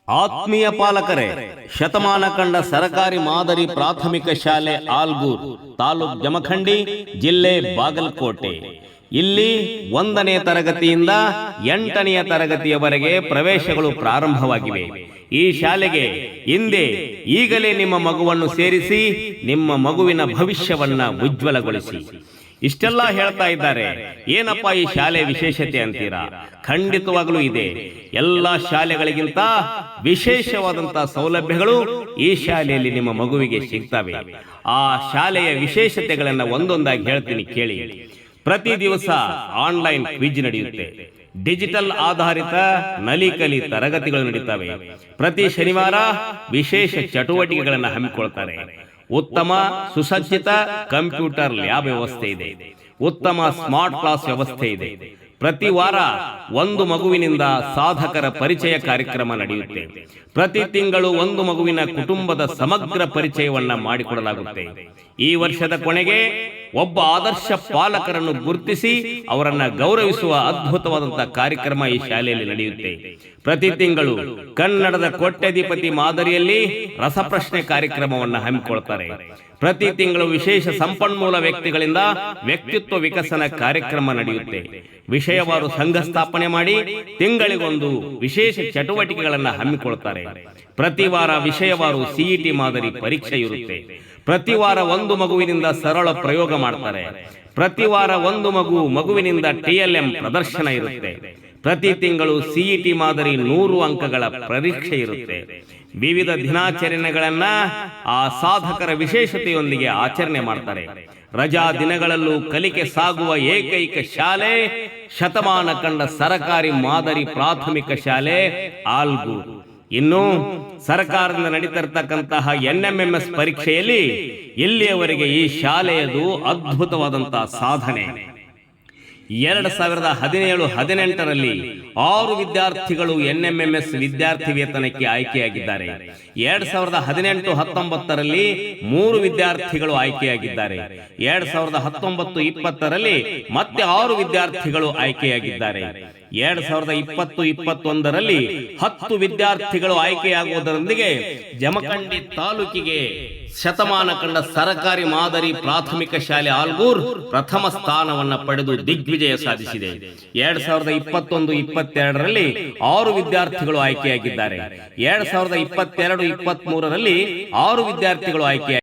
ಆತ್ಮೀಯ ಪಾಲಕರೇ, ಶತಮಾನ ಕಂಡ ಸರಕಾರಿ ಮಾದರಿ ಪ್ರಾಥಮಿಕ ಶಾಲೆ ಆಲ್ಗೂರ್, ತಾಲೂಕ್ ಜಮಖಂಡಿ, ಜಿಲ್ಲೆ ಬಾಗಲಕೋಟೆ. ಇಲ್ಲಿ 1ನೇ ತರಗತಿಯಿಂದ 8ನೇ ತರಗತಿಯವರೆಗೆ ಪ್ರವೇಶಗಳು ಪ್ರಾರಂಭವಾಗಿವೆ. ಈ ಶಾಲೆಗೆ ಈಗಲೇ ನಿಮ್ಮ ಮಗುವನ್ನು ಸೇರಿಸಿ ನಿಮ್ಮ ಮಗುವಿನ ಭವಿಷ್ಯವನ್ನ ಉಜ್ವಲಗೊಳಿಸಿ. ಇಷ್ಟೆಲ್ಲ ಹೇಳ್ತಾ ಇದ್ದಾರೆ, ಏನಪ್ಪ ಈ ಶಾಲೆ ವಿಶೇಷತೆ ಅಂತೀರಾ? ಖಂಡಿತವಾಗಲೂ ಇದೆ. ಎಲ್ಲ ಶಾಲೆಗಳಿಗಿಂತ ವಿಶೇಷವಾದಂತಹ ಸೌಲಭ್ಯಗಳು ಈ ಶಾಲೆಯಲ್ಲಿ ನಿಮ್ಮ ಮಗುವಿಗೆ ಸಿಗ್ತವೆ. ಆ ಶಾಲೆಯ ವಿಶೇಷತೆಗಳನ್ನ ಒಂದೊಂದಾಗಿ ಹೇಳ್ತೀನಿ, ಕೇಳಿ. ಪ್ರತಿ ದಿವಸ ಆನ್ಲೈನ್ ಕ್ವಿಜ್ ನಡೆಯುತ್ತೆ. ಡಿಜಿಟಲ್ ಆಧಾರಿತ ನಲಿಕಲಿ ತರಗತಿಗಳು ನಡೀತವೆ. ಪ್ರತಿ ಶನಿವಾರ ವಿಶೇಷ ಚಟುವಟಿಕೆಗಳನ್ನು ಹಮ್ಮಿಕೊಳ್ತಾರೆ. ಉತ್ತಮ ಸುಸಜ್ಜಿತ ಕಂಪ್ಯೂಟರ್ ಲ್ಯಾಬ್ ವ್ಯವಸ್ಥೆ ಇದೆ. ಉತ್ತಮ ಸ್ಮಾರ್ಟ್ ಕ್ಲಾಸ್ ವ್ಯವಸ್ಥೆ ಇದೆ. ಪ್ರತಿ ವಾರ ಒಂದು ಮಗುವಿನಿಂದ ಸಾಧಕರ ಪರಿಚಯ ಕಾರ್ಯಕ್ರಮ ನಡೆಯುತ್ತೆ. ಪ್ರತಿ ತಿಂಗಳು ಒಂದು ಮಗುವಿನ ಕುಟುಂಬದ ಸಮಗ್ರ ಪರಿಚಯವನ್ನ ಮಾಡಿಕೊಡಲಾಗುತ್ತೆ. ಈ ವರ್ಷದ ಕೊನೆಗೆ ಒಬ್ಬ ಆದರ್ಶ ಪಾಲಕರನ್ನು ಗುರುತಿಸಿ ಅವರನ್ನ ಗೌರವಿಸುವ ಅದ್ಭುತವಾದಂತಹ ಕಾರ್ಯಕ್ರಮ ಈ ಶಾಲೆಯಲ್ಲಿ ನಡೆಯುತ್ತೆ. ಪ್ರತಿ ತಿಂಗಳು ಕನ್ನಡದ ಕೋಟ್ಯಾಧಿಪತಿ ಮಾದರಿಯಲ್ಲಿ ರಸಪ್ರಶ್ನೆ ಕಾರ್ಯಕ್ರಮವನ್ನು ಹಮ್ಮಿಕೊಳ್ತಾರೆ. ಪ್ರತಿ ತಿಂಗಳು ವಿಶೇಷ ಸಂಪನ್ಮೂಲ ವ್ಯಕ್ತಿಗಳಿಂದ ವ್ಯಕ್ತಿತ್ವ ವಿಕಸನ ಕಾರ್ಯಕ್ರಮ ನಡೆಯುತ್ತೆ. ವಿಷಯವಾರು ಸಂಘ ಸ್ಥಾಪನೆ ಮಾಡಿ ತಿಂಗಳಿಗೊಂದು ವಿಶೇಷ ಚಟುವಟಿಕೆಗಳನ್ನು ಹಮ್ಮಿಕೊಳ್ತಾರೆ. ಪ್ರತಿ ವಾರ ವಿಷಯವಾರು ಸಿಇಟಿ ಮಾದರಿ ಪರೀಕ್ಷೆ ಇರುತ್ತೆ. ಪ್ರತಿ ವಾರ ಒಂದು ಮಗುವಿನಿಂದ ಸರಳ ಪ್ರಯೋಗ ಮಾಡ್ತಾರೆ. ಪ್ರತಿ ವಾರ ಒಂದು ಮಗುವಿನಿಂದ TLM ಪ್ರದರ್ಶನ ಇರುತ್ತೆ. ಪ್ರತಿ ತಿಂಗಳು ಸಿಇಟಿ ಮಾದರಿ 100 ಅಂಕಗಳ ಪರೀಕ್ಷೆ ಇರುತ್ತೆ. ವಿವಿಧ ದಿನಾಚರಣೆಗಳನ್ನ ಆ ಸಾಧಕರ ವಿಶೇಷತೆಯೊಂದಿಗೆ ಆಚರಣೆ ಮಾಡ್ತಾರೆ. ರಜಾ ದಿನಗಳಲ್ಲೂ ಕಲಿಕೆ ಸಾಗುವ ಏಕೈಕ ಶಾಲೆ ಶತಮಾನ ಕಂಡ ಸರಕಾರಿ ಮಾದರಿ ಪ್ರಾಥಮಿಕ ಶಾಲೆ ಆಲ್ಗೂರ್. ಇನ್ನು ಸರ್ಕಾರದಿಂದ ನಡೀತಿರ್ತಕ್ಕಂತಹ NMMS ಪರೀಕ್ಷೆಯಲ್ಲಿ ಇಲ್ಲಿಯವರೆಗೆ ಈ ಶಾಲೆಯದು ಅದ್ಭುತವಾದಂತಹ ಸಾಧನೆ. 2017-18ರಲ್ಲಿ 6 ವಿದ್ಯಾರ್ಥಿಗಳು NMMS ವಿದ್ಯಾರ್ಥಿ ವೇತನಕ್ಕೆ ಆಯ್ಕೆಯಾಗಿದ್ದಾರೆ. 2018-19ರಲ್ಲಿ 3 ವಿದ್ಯಾರ್ಥಿಗಳು ಆಯ್ಕೆಯಾಗಿದ್ದಾರೆ. 2019-20ರಲ್ಲಿ ಮತ್ತೆ 6 ವಿದ್ಯಾರ್ಥಿಗಳು ಆಯ್ಕೆಯಾಗಿದ್ದಾರೆ. 2020-21ರಲ್ಲಿ 10 ವಿದ್ಯಾರ್ಥಿಗಳು ಆಯ್ಕೆಯಾಗುವುದರೊಂದಿಗೆ ಜಮಖಂಡಿ ತಾಲೂಕಿಗೆ ಶತಮಾನ ಕಂಡ ಸರಕಾರಿ ಮಾದರಿ ಪ್ರಾಥಮಿಕ ಶಾಲೆ ಆಲ್ಗೂರ್ ಪ್ರಥಮ ಸ್ಥಾನವನ್ನು ಪಡೆದು ದಿಗ್ವಿಜಯ ಸಾಧಿಸಿದೆ. 2021-22ರಲ್ಲಿ 6 ವಿದ್ಯಾರ್ಥಿಗಳು ಆಯ್ಕೆಯಾಗಿದ್ದಾರೆ. 2022-23ರಲ್ಲಿ 6 ವಿದ್ಯಾರ್ಥಿಗಳು ಆಯ್ಕೆಯಾಗಿದ್ದಾರೆ.